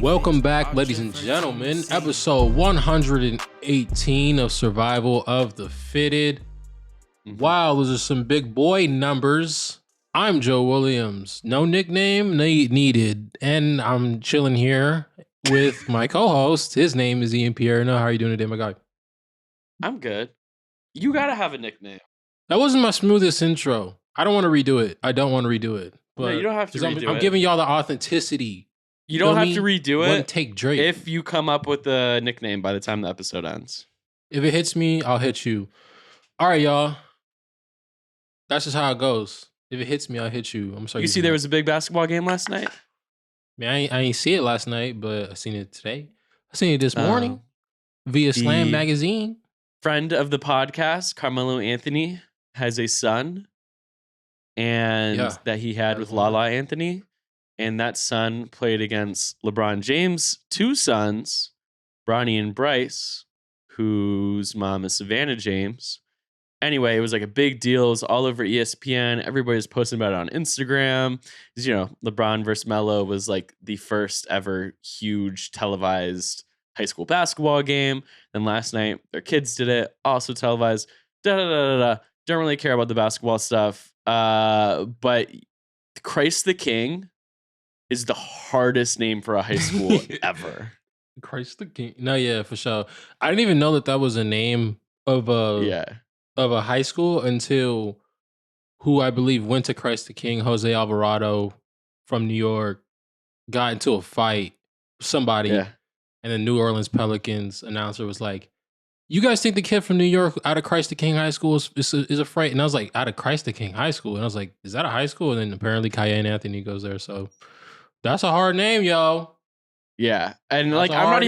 Welcome back, ladies and gentlemen. Episode 118 of Survival of the Fitted. Wow, those are some big boy numbers. I'm Joe Williams. No nickname needed. And I'm chilling here with my co-host. His name is Ian Pierno. How are you doing today, my guy? I'm good. You gotta have a nickname. That wasn't my smoothest intro. I don't want to redo it. But No, you don't have to redo it. I'm giving y'all the authenticity. You don't have to redo it. One take Drake. If you come up with a nickname by the time the episode ends. If it hits me, I'll hit you. All right, y'all. That's just how it goes. If it hits me, I'll hit you. I'm sorry. You see, there was a big basketball game last night. Man, I ain't see it last night, but I seen it today. I seen it this morning via Slam Magazine. Friend of the podcast, Carmelo Anthony, has a son, and that he had with Lala Anthony. And that son played against LeBron James' two sons, Bronny and Bryce, whose mom is Savannah James. Anyway, it was like a big deal. It was all over ESPN. Everybody was posting about it on Instagram. You know, LeBron versus Melo was like the first ever huge televised high school basketball game. And last night, their kids did it, also televised. Don't really care about the basketball stuff. But Christ the King is the hardest name for a high school ever. Christ the King. No, yeah, for sure. I didn't even know that was a name of a high school until who I believe went to Christ the King, Jose Alvarado from New York, got into a fight with somebody, and the New Orleans Pelicans announcer was like, "You guys think the kid from New York out of Christ the King High School is a fright?" And I was like, "Out of Christ the King High School?" And I was like, "Is that a high school?" And then apparently Cayenne Anthony goes there, so that's a hard name, yo. Yeah, and like I'm not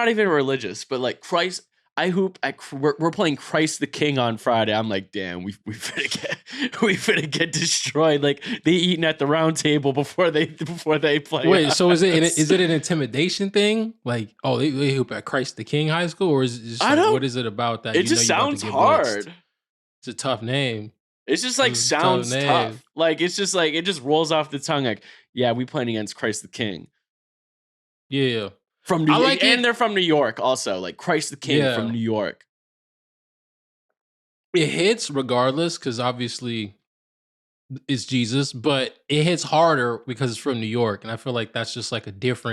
even religious, but like Christ, we're playing Christ the King on Friday. I'm like, damn, we finna get destroyed. Like they eating at the round table before they play. Wait, so is it an intimidation thing? Like, oh, they hoop at Christ the King High School, or is it just like, what is it about that? It just sounds hard. Blitzed? It's a tough name. It's just like sounds tough. Like it's just like it just rolls off the tongue. Like, yeah, we playing against Christ the King. Yeah. From New York, and they're from New York also. Like Christ the King from New York. It hits regardless, because obviously it's Jesus, but it hits harder because it's from New York. And I feel like that's just like there's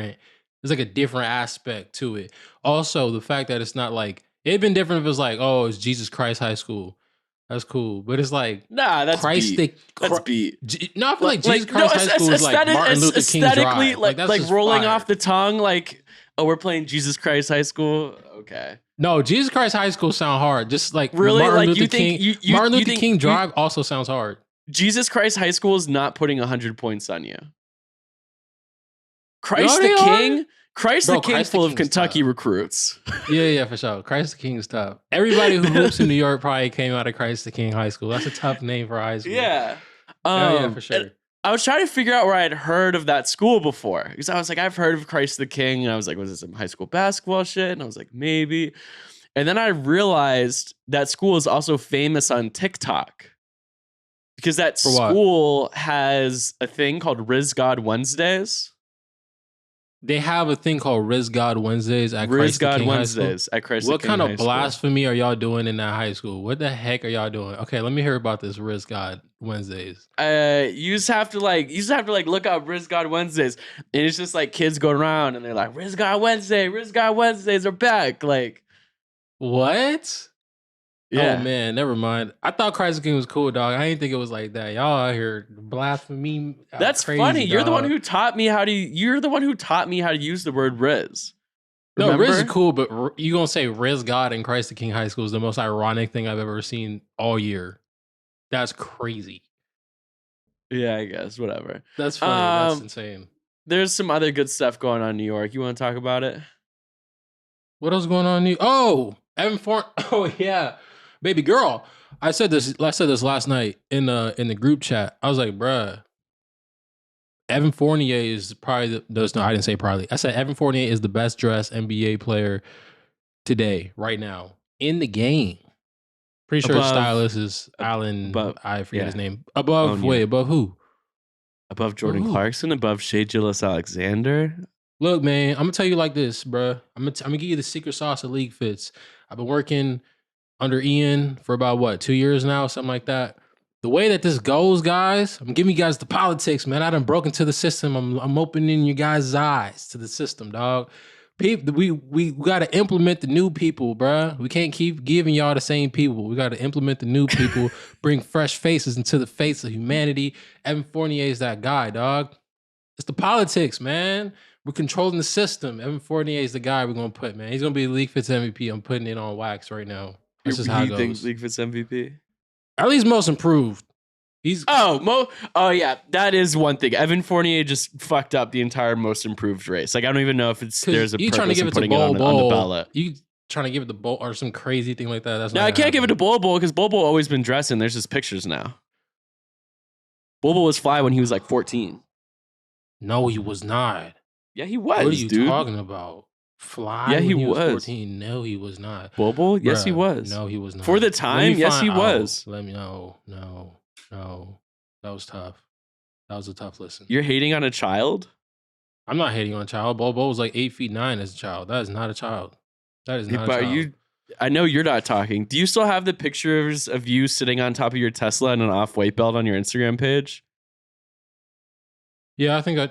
like a different aspect to it. Also, the fact that it's not like, it'd been different if it was like, oh, it's Jesus Christ High School. That's cool. But it's like, that's Christ beat. That's beat. No, I feel like Jesus Christ High School is like Martin Luther King Drive. Like rolling off the tongue, like, oh, we're playing Jesus Christ High School. Okay. No, Jesus Christ High School sound hard. Just like really, Martin like Luther King. Martin Luther King Drive also sounds hard. Jesus Christ High School is not putting 100 points on you. Christ the King full of Kentucky recruits. Yeah, for sure. Christ the King is tough. Everybody who hoops in New York probably came out of Christ the King High School. That's a tough name for a high school. Yeah. Yeah, for sure. I was trying to figure out where I had heard of that school before. Because I was like, I've heard of Christ the King. And I was like, was it some high school basketball shit? And I was like, maybe. And then I realized that school is also famous on TikTok. Because that school has a thing called Riz God Wednesdays. They have a thing called Riz God Wednesdays at Christ the King High School. What kind of blasphemy are y'all doing in that high school? What the heck are y'all doing? Okay, let me hear about this Riz God Wednesdays. You just have to look up Riz God Wednesdays, and it's just like kids going around and they're like, Riz God Wednesdays are back. Like, what? Yeah. Oh man, never mind. I thought Christ the King was cool, dog. I didn't think it was like that. Y'all out here blasphemy. That's crazy, funny. Dog. You're the one who taught me how to use the word Riz. Remember? No, Riz is cool, but you gonna say Riz God and Christ the King High School is the most ironic thing I've ever seen all year. That's crazy. Yeah, I guess. Whatever. That's funny. That's insane. There's some other good stuff going on in New York. You want to talk about it? What else going on in New York? Oh, Evan Fournier. Oh yeah. Baby girl, I said this last night in the group chat. I was like, bruh, Evan Fournier is probably I didn't say probably. I said Evan Fournier is the best dressed NBA player today, right now, in the game. Pretty sure his stylist is Allen, I forget his name. Above who? Above Jordan Clarkson, above Shai Gilgeous-Alexander. Look, man, I'm gonna tell you like this, bro. I'm gonna give you the secret sauce of Leaguefits. I've been working under Ian for about 2 years now, something like that. The way that this goes, guys, I'm giving you guys the politics, man. I done broke into the system. I'm opening your guys' eyes to the system, dog. People, we got to implement the new people, bruh. We can't keep giving y'all the same people. We got to implement the new people, bring fresh faces into the face of humanity. Evan Fournier is that guy, dog. It's the politics, man. We're controlling the system. Evan Fournier is the guy we're gonna put, man. He's gonna be Leaguefits MVP. I'm putting it on wax right now. This is how it goes. You think Leaguefits MVP? At least most improved. Yeah, that is one thing. Evan Fournier just fucked up the entire most improved race. Like, I don't even know if there's a purpose trying to give in it to putting it on the ballot. You trying to give it to Bull or some crazy thing like that? That's no, I can't give it to Bull because Bull always been dressing. There's just pictures now. Bull was fly when he was like 14. No, he was not. Yeah, he was. What are you talking about? Fly? Yeah, he was 14. No, he was not. Bull? Yes, he was. No, he was not. For the time, yes, he was. Let me know. No. That was tough. That was a tough listen. You're hating on a child? I'm not hating on a child. Bobo was like 8'9" as a child. That is not a child. That is not a child. I know you're not talking. Do you still have the pictures of you sitting on top of your Tesla and an off-white belt on your Instagram page? Yeah, I think I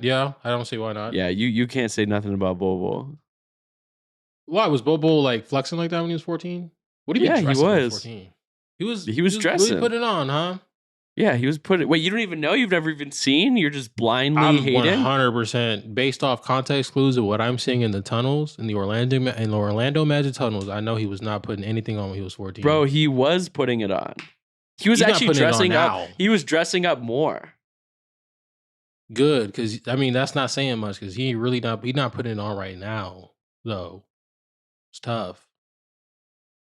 don't see why not. Yeah, you can't say nothing about Bobo. Why was Bobo like flexing like that when he was 14? What do you mean? Yeah, he was. 14? He was dressing. Really put it on, huh? Yeah, he was putting. Wait, you don't even know? You've never even seen? You're just blindly hating? 100% based off context clues of what I'm seeing in the tunnels, in the Orlando Magic tunnels. I know he was not putting anything on when he was 14. Bro, he was putting it on. He was actually dressing up. He was dressing up more. Good, because I mean that's not saying much because he's not putting it on right now though. It's tough.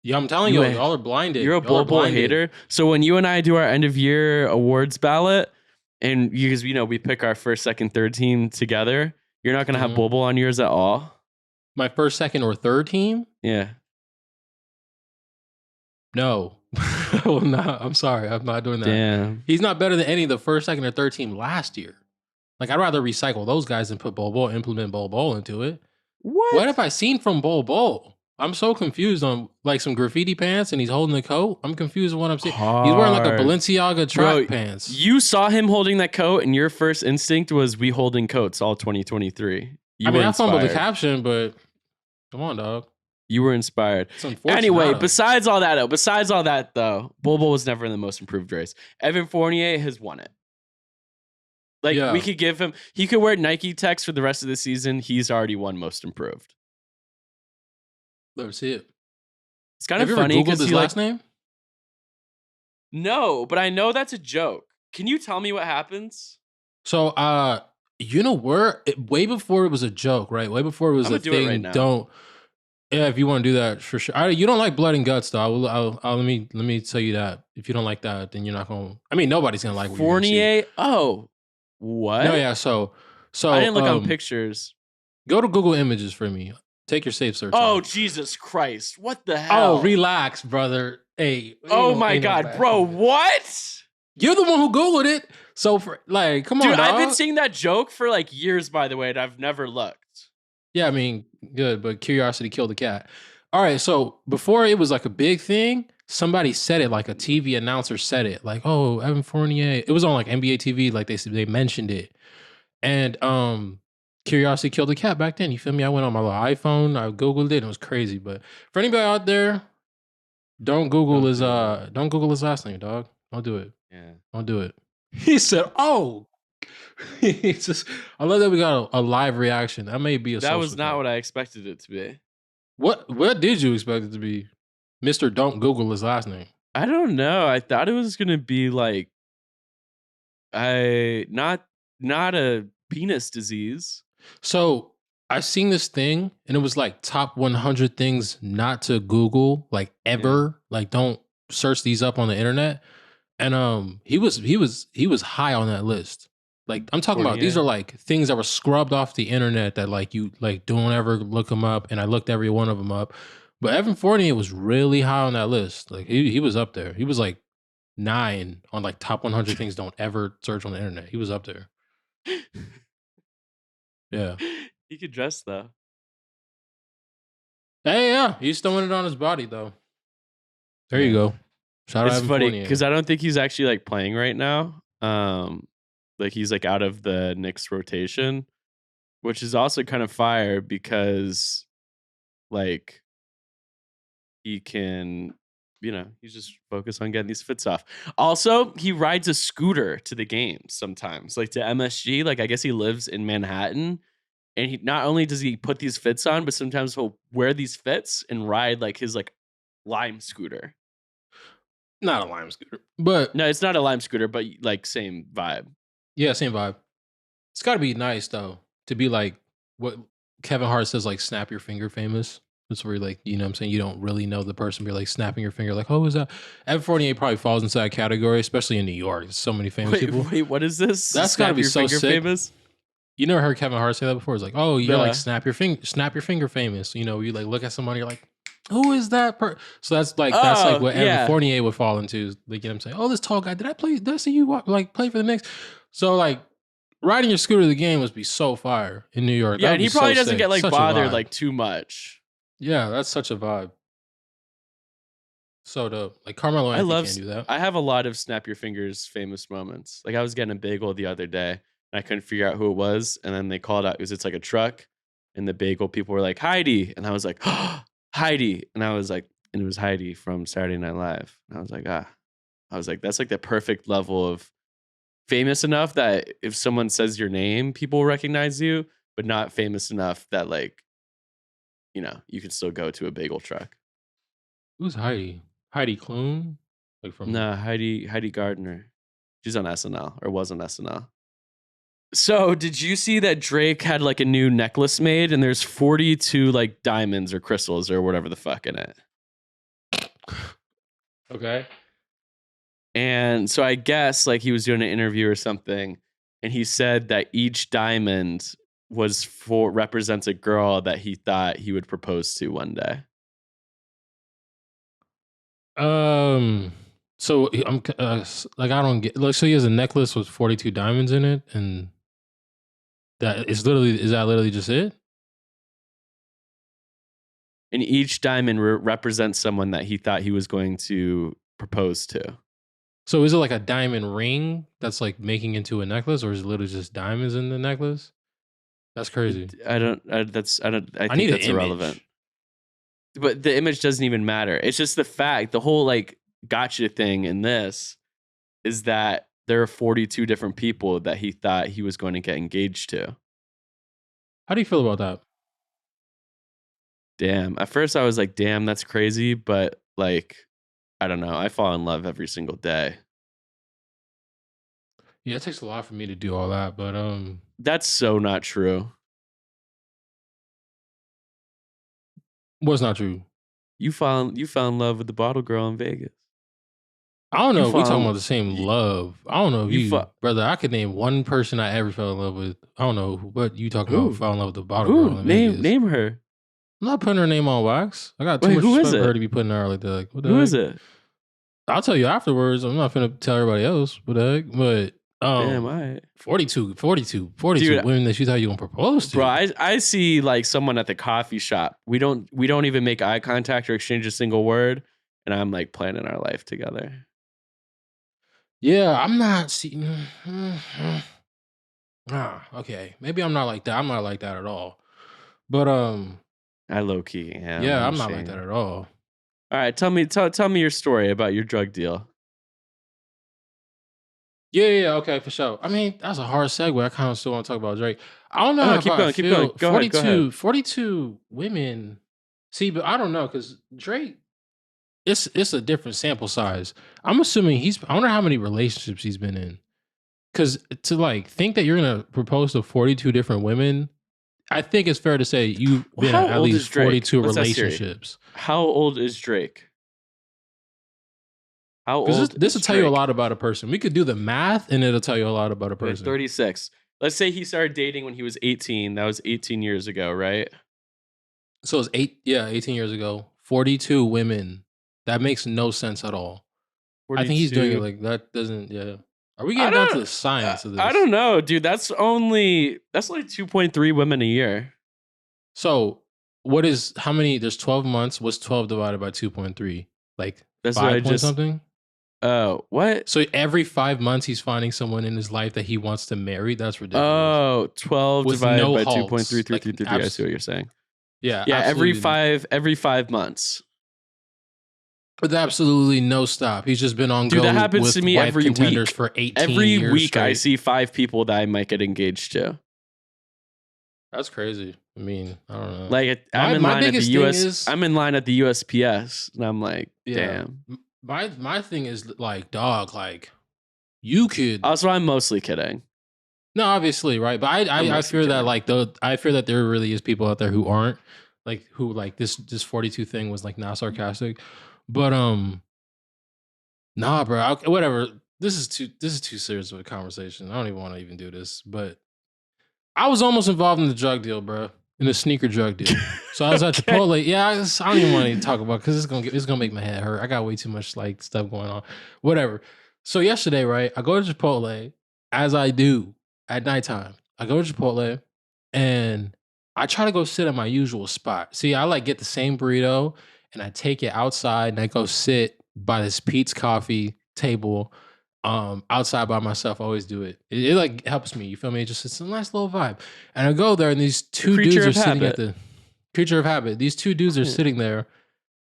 Yeah, I'm telling you, y'all are blinded. You're a Bull hater. So when you and I do our end of year awards ballot, and because we pick our first, second, third team together, you're not gonna have Bull on yours at all. My first, second, or third team? Yeah. No. Well, I'm sorry. I'm not doing that. Damn. He's not better than any of the first, second, or third team last year. Like, I'd rather recycle those guys than put implement Bol into it. What have I seen from Bol? I'm so confused on like some graffiti pants and he's holding the coat. I'm confused on what I'm seeing. He's wearing like a Balenciaga track pants. You saw him holding that coat and your first instinct was we holding coats all 2023. I fumbled the caption, but come on, dog. You were inspired. Anyway, besides all that though, Bull was never in the most improved race. Evan Fournier has won it. Like, we could give him, he could wear Nike Techs for the rest of the season. He's already won most improved. Let's see it. It's kind of funny because his last name? No, but I know that's a joke. Can you tell me what happens? So, way before it was a joke, right? Way before it was a thing. Yeah, if you want to do that, for sure. You don't like blood and guts, though. Let me tell you that. If you don't like that, then you're not going to. I mean, nobody's going to like Fournier. Oh. What? No, yeah. So I didn't look on pictures. Go to Google Images for me. Take your safe search. Oh, Jesus Christ. What the hell? Oh, relax, brother. Hey. Oh my God, bro. What? You're the one who Googled it. So come on, dude, dog. I've been seeing that joke for like years, by the way, and I've never looked. Yeah, I mean, good, but curiosity killed the cat. All right, so before it was like a big thing, somebody said it, like a TV announcer said it, like, "Oh, Evan Fournier." It was on like NBA TV, like they mentioned it, and curiosity killed the cat back then. You feel me? I went on my little iPhone, I Googled it, and it was crazy. But for anybody out there, don't Google his last name, dog. Don't do it. Yeah, don't do it. He said, "Oh." It's just, I love that we got a live reaction. That may be that was not what I expected it to be. What did you expect it to be? Mr. Don't Google his last name. I don't know. I thought it was gonna be like not a penis disease. So I seen this thing and it was like top 100 things not to Google, like ever. Yeah. Like don't search these up on the internet. And he was high on that list. Like I'm talking about, these are like things that were scrubbed off the internet that like you like don't ever look them up. And I looked every one of them up. But Evan Fournier was really high on that list. Like he was up there. He was like 9 on like top 100 things don't ever search on the internet. He was up there. Yeah. He could dress though. Hey, yeah. He's throwing it on his body though. There you go. Shout out It's Evan funny Fournier. because I don't think he's actually like playing right now. Like he's like out of the Knicks rotation, which is also kind of fire because like he can, he's just focused on getting these fits off. Also, he rides a scooter to the games sometimes, like to MSG. Like I guess he lives in Manhattan, and he not only does he put these fits on, but sometimes he'll wear these fits and ride like his like Lime scooter. Not a Lime scooter, but no, it's not a Lime scooter, but like same vibe. Yeah, same vibe. It's got to be nice though to be like what Kevin Hart says, like snap your finger famous. That's where you're like, you know what I'm saying? You don't really know the person, but you're like snapping your finger, like, oh, is that? Evan Fournier probably falls into that category, especially in New York. There's so many famous people. Wait, what is this? That's got to be so sick. Famous? You never heard Kevin Hart say that before? It's like, oh, you're like snap your finger famous. You know, you like look at someone, you're like, who is that So that's like what Evan Fournier would fall into. Like, you know what I'm saying? Oh, this tall guy. Did I see you like play for the Knicks? So like riding your scooter to the game must be so fire in New York. Yeah, and he probably doesn't get like bothered like too much. Yeah, that's such a vibe. So dope. Like Carmelo Anthony can't do that. I have a lot of snap your fingers famous moments. Like I was getting a bagel the other day and I couldn't figure out who it was. And then they called out because it's like a truck. And the bagel people were like, Heidi. And I was like, oh, Heidi. And I was like, and it was Heidi from Saturday Night Live. And I was like, that's like the perfect level of famous enough that if someone says your name, people will recognize you, but not famous enough that like, you can still go to a bagel truck. Who's Heidi? Heidi Klum? Like from Heidi Gardner. She's on SNL or was on SNL. So did you see that Drake had like a new necklace made and there's 42 like diamonds or crystals or whatever the fuck in it? Okay. And so I guess like he was doing an interview or something and he said that each diamond represents a girl that he thought he would propose to one day. So I'm like I don't get like so he has a necklace with 42 diamonds in it, and is that literally just it? And each diamond represents someone that he thought he was going to propose to. So is it like a diamond ring that's like making into a necklace, or is it literally just diamonds in the necklace? That's crazy. I think that's irrelevant. But the image doesn't even matter. It's just the fact, the whole like gotcha thing in this is that there are 42 different people that he thought he was going to get engaged to. How do you feel about that? Damn. At first I was like, damn, that's crazy. But like, I don't know. I fall in love every single day. Yeah, it takes a lot for me to do all that, but that's so not true. What's not true? You fell in love with the bottle girl in Vegas. I don't know if we're talking about the same love. I don't know if brother, I could name one person I ever fell in love with. I don't know what you talking about. Fell in love with the bottle girl in Vegas. Name her. I'm not putting her name on wax. I got too much respect for her to be putting her like that. Like, what the heck? Is it? I'll tell you afterwards. I'm not finna tell everybody else. What the heck? But damn, all right. 42 Dude, women that you thought you gonna propose to. Bro, I see like someone at the coffee shop. We don't even make eye contact or exchange a single word, and I'm like planning our life together. Yeah, I'm not seeing. Okay, maybe I'm not like that. I'm not like that at all. But I low key am. Yeah, I'm not like that at all. All right, tell me your story about your drug deal. Yeah, okay, for sure. I mean, that's a hard segue. I kind of still want to talk about Drake. I don't know. Keep going. Go ahead. 42 women. See, but I don't know because Drake, it's a different sample size. I'm assuming I wonder how many relationships he's been in. Because to like think that you're gonna propose to 42 different women, I think it's fair to say you've been in at least 42 relationships. How old is Drake? How old? This will tell you a lot about a person. We could do the math, and it'll tell you a lot about a person. 36. Let's say he started dating when he was 18. That was 18 years ago, right? So it's 18 years ago. 42 women. That makes no sense at all. 42. I think he's doing it like that. Doesn't. Yeah. Are we getting down to the science of this? I don't know, dude. That's only 2.3 women a year. So what is how many? There's 12 months. What's 12 divided by 2.3? Like that's 5 point something. Oh, what? So every 5 months he's finding someone in his life that he wants to marry. That's ridiculous. Oh, 12 with divided by 2.3333. I see what you're saying. Yeah, every 5 months. With absolutely no stop. He's just been on Dude, go that happens with to me wife every contenders week. for 18 every years week straight. I see 5 people that I might get engaged to. That's crazy. I mean, I don't know. Like I'm in line at the US. I'm in line at the USPS, and I'm like, damn. My thing is like, dog, like you could. Also, I'm mostly kidding. No, obviously, right? But I fear that like I fear that there really is people out there who aren't like who like this 42 thing was like not sarcastic, but nah, bro. Whatever. This is too serious of a conversation. I don't even want to even do this, but I was almost involved in the drug deal, bro. In a sneaker drug deal. So I was at Chipotle. Yeah, I don't even want to talk about because it's gonna make my head hurt. I got way too much like stuff going on. Whatever. So yesterday, right? I go to Chipotle as I do at nighttime. I go to Chipotle and I try to go sit at my usual spot. See, I like get the same burrito and I take it outside and I go sit by this Pete's Coffee table outside by myself. I always do it. It like helps me. You feel me? It's a nice little vibe. And I go there and these two dudes are sitting at the creature of habit. These two dudes are sitting there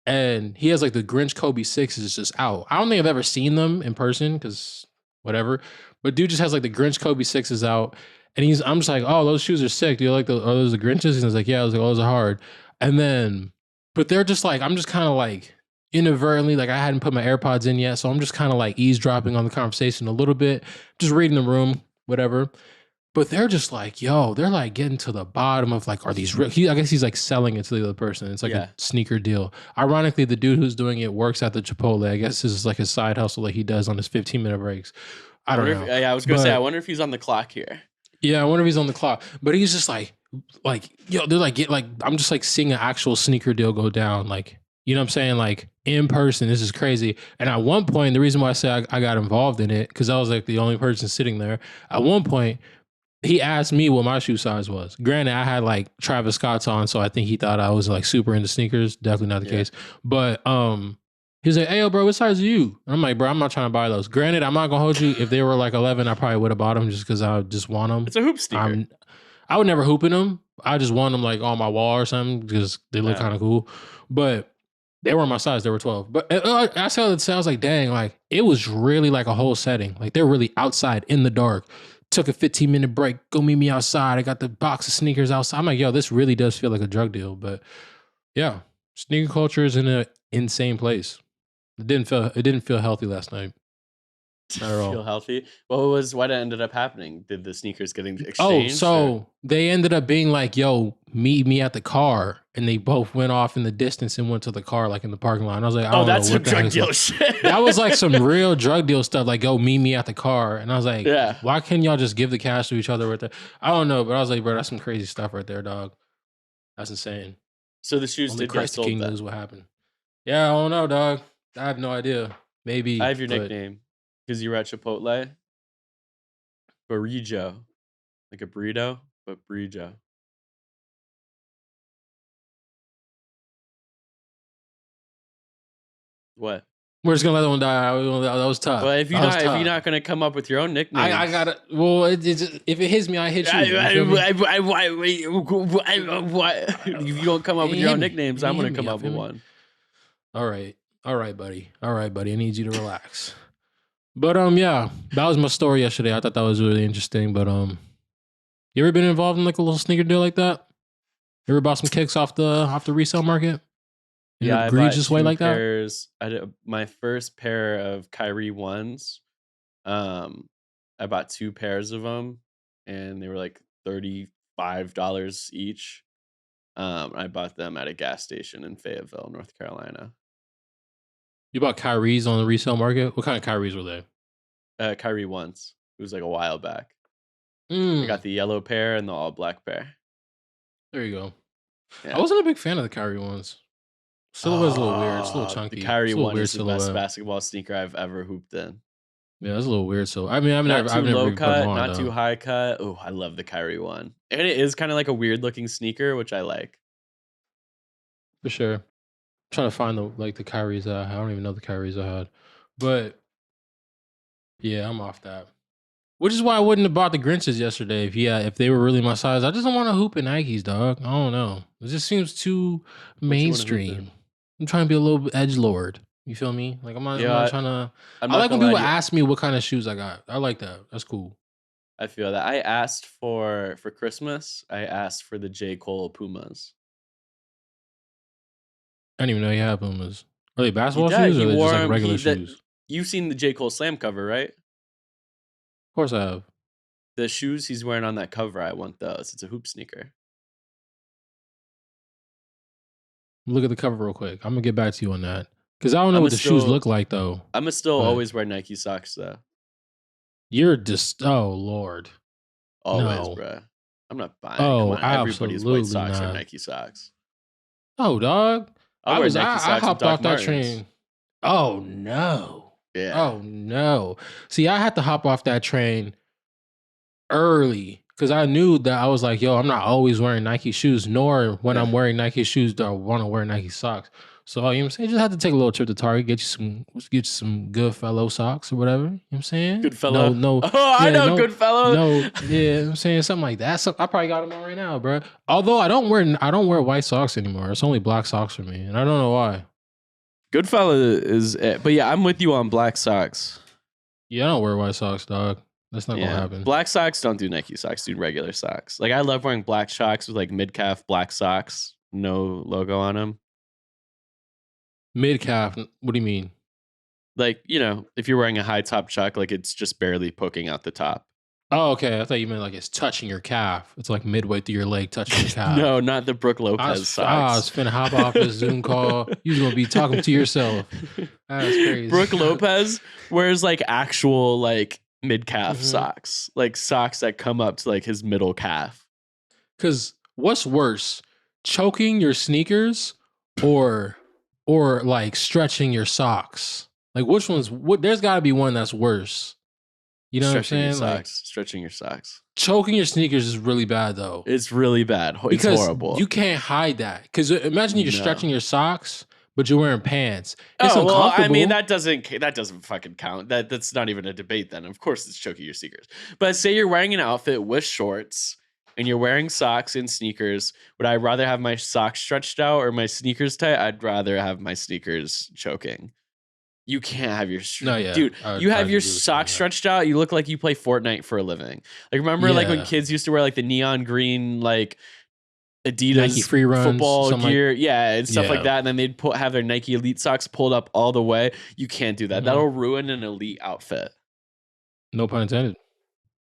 and he has like the Grinch Kobe 6s just out. I don't think I've ever seen them in person because whatever. But dude just has like the Grinch Kobe 6s out. And I'm just like, oh, those shoes are sick. Do you like are those the Grinches? And he's like, yeah. I was like, oh, those are hard. And then, but they're just like, I'm just kind of like, inadvertently, like I hadn't put my AirPods in yet, so I'm just kind of like eavesdropping on the conversation a little bit, just reading the room, whatever. But they're just like, yo, they're like getting to the bottom of like, are these real? I guess he's like selling it to the other person. It's like a sneaker deal. Ironically, the dude who's doing it works at the Chipotle. I guess this is like his side hustle like he does on his 15-minute breaks. I don't know. I was gonna say, I wonder if he's on the clock here. Yeah, I wonder if he's on the clock. But he's just like, yo, they're like, I'm just like seeing an actual sneaker deal go down, like. You know what I'm saying? Like in person, this is crazy. And at one point, the reason why I say I got involved in it, because I was like the only person sitting there. At one point, he asked me what my shoe size was. Granted, I had like Travis Scott's on, so I think he thought I was like super into sneakers. Definitely not the case. But he was like, hey, yo, bro, what size are you? And I'm like, bro, I'm not trying to buy those. Granted, I'm not going to hold you. If they were like 11, I probably would have bought them just because I just want them. It's a hoop sneaker. I would never hoop in them. I just want them like on my wall or something because they look kind of cool. But they were my size. They were 12. But I saw that. I was like, dang, like it was really like a whole setting. Like they're really outside in the dark. Took a 15-minute break. Go meet me outside. I got the box of sneakers outside. I'm like, yo, this really does feel like a drug deal. But yeah, sneaker culture is in an insane place. It didn't feel healthy last night. Not at all. Feel healthy. What ended up happening? Did the sneakers getting exchanged? They ended up being like, yo, meet me at the car. And they both went off in the distance and went to the car, like in the parking lot. And I was like, oh, that's some drug deal shit. That was like some real drug deal stuff. Like, go meet me at the car. And I was like, why can't y'all just give the cash to each other right there? I don't know, but I was like, bro, that's some crazy stuff right there, dog. That's insane. So the shoes did get sold. King knows what happened. Yeah, I don't know, dog. I have no idea. Maybe I have your nickname because you were at Chipotle. Burrito, like a burrito, but burrito. What? We're just gonna let that one die. That was tough. Well, if you're not gonna come up with your own nickname, I gotta. Well, if it hits me, I hit you. If you don't come up with your own nicknames, I'm gonna come up with one. All right, buddy. I need you to relax. But yeah, that was my story yesterday. I thought that was really interesting. But you ever been involved in like a little sneaker deal like that? You ever bought some kicks off the resale market? In an egregious way like that? I did my first pair of Kyrie ones. I bought 2 pairs of them, and they were like $35 each. I bought them at a gas station in Fayetteville, North Carolina. You bought Kyrie's on the resale market? What kind of Kyrie's were they? Kyrie ones. It was like a while back. I got the yellow pair and the all black pair. There you go. Yeah. I wasn't a big fan of the Kyrie ones. Silhouette's a little weird. It's a little chunky. The Kyrie one is the best basketball sneaker I've ever hooped in. Yeah, that's a little weird. So I mean, I've Not never too low really put them cut, on not too though. high cut. Oh, I love the Kyrie one. And it is kind of like a weird looking sneaker, which I like. For sure. I'm trying to find the Kyries I don't even know the Kyries I had. But yeah, I'm off that. Which is why I wouldn't have bought the Grinches yesterday if they were really my size. I just don't want to hoop in Nikes, dog. I don't know. It just seems too What you want to hoop in? mainstream. I'm trying to be a little edgelord. You feel me? Like I'm Yeah, not trying to. I'm I not like when gonna lie people to you. ask me what kind of shoes I got. I like that. That's cool. I feel that. I asked for Christmas. I asked for the J. Cole Pumas. I didn't even know you had Pumas. Are they He basketball did. shoes or He are they just wore like them. regular shoes? You've seen the J. Cole Slam cover, right? Of course I have. The shoes he's wearing on that cover, I want those. It's a hoop sneaker. Look at the cover real quick. I'm gonna get back to you on that because I don't know what the shoes look like though. I'm still but always wear Nike socks though. You're just Lord. Always, No. bruh. I'm not buying. Come Oh, on, everybody's white absolutely socks are not. Nike socks. Oh, dog. I'll wear Nike I socks with hopped Doc off that Martens. train. Oh no. Yeah. Oh no. See, I had to hop off that train early because I knew that I was like, yo, I'm not always wearing Nike shoes, nor when I'm wearing Nike shoes do I want to wear Nike socks. So you know what I'm saying? Just had to take a little trip to Target, get you some Goodfellow socks or whatever. You know what I'm saying? Goodfellow. No. Oh, I know Goodfellow. No, yeah, you know what I'm saying something like that. So I probably got them on right now, bro. Although I don't wear white socks anymore. It's only black socks for me, and I don't know why. Goodfellow is it. But yeah, I'm with you on black socks. Yeah, I don't wear white socks, dog. That's not gonna happen. Black socks don't do Nike socks, do regular socks. Like I love wearing black socks with like mid-calf black socks, no logo on them. Mid-calf, what do you mean? Like, you know, if you're wearing a high top chuck, like it's just barely poking out the top. Oh, okay. I thought you meant like it's touching your calf. It's like midway through your leg touching your calf. No, not the Brooke Lopez socks. I was finna hop off this Zoom call. You're gonna be talking to yourself. That's crazy. Brooke Lopez wears like actual like mid-calf socks. Like socks that come up to like his middle calf. Cause what's worse? Choking your sneakers or like stretching your socks? Like which one's there's gotta be one that's worse. You know what I'm saying? Like stretching your socks. Choking your sneakers is really bad though. It's really bad. It's because horrible. You can't hide that. Because imagine you're stretching your socks, but you're wearing pants. It's uncomfortable. Well, I mean that doesn't fucking count. That's not even a debate. Then of course it's choking your sneakers. But say you're wearing an outfit with shorts and you're wearing socks and sneakers. Would I rather have my socks stretched out or my sneakers tight? I'd rather have my sneakers choking. You can't have your dude. You have your socks stretched out. You look like you play Fortnite for a living. Like remember, like when kids used to wear like the neon green like Adidas Nike free runs, football gear, and stuff like that, and then they'd have their Nike Elite socks pulled up all the way. You can't do that. That'll ruin an elite outfit. No pun intended.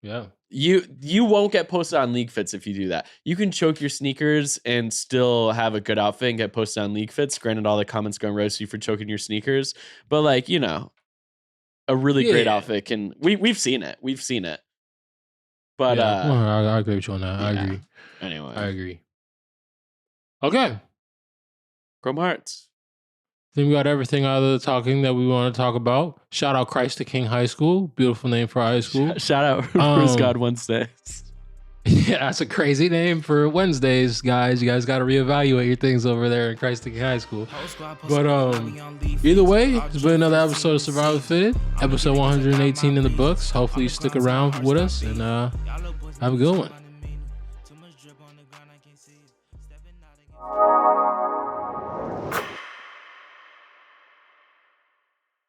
Yeah. You won't get posted on Leaguefits if you do that. You can choke your sneakers and still have a good outfit and get posted on Leaguefits. Granted, all the comments going roast you for choking your sneakers, but like you know, a really great outfit can. We've seen it. We've seen it. But I agree with you on that. I agree. Anyway, I agree. Okay. Chrome Hearts. I think we got everything out of the talking that we want to talk about. Shout out Christ the King High School. Beautiful name for high school. Shout out First God Wednesdays. Yeah, that's a crazy name for Wednesdays, guys. You guys got to reevaluate your things over there in Christ the King High School. But either way, it's been another episode of Survival Fitted. Episode 118 in the books. Hopefully you stick around with us and have a good one.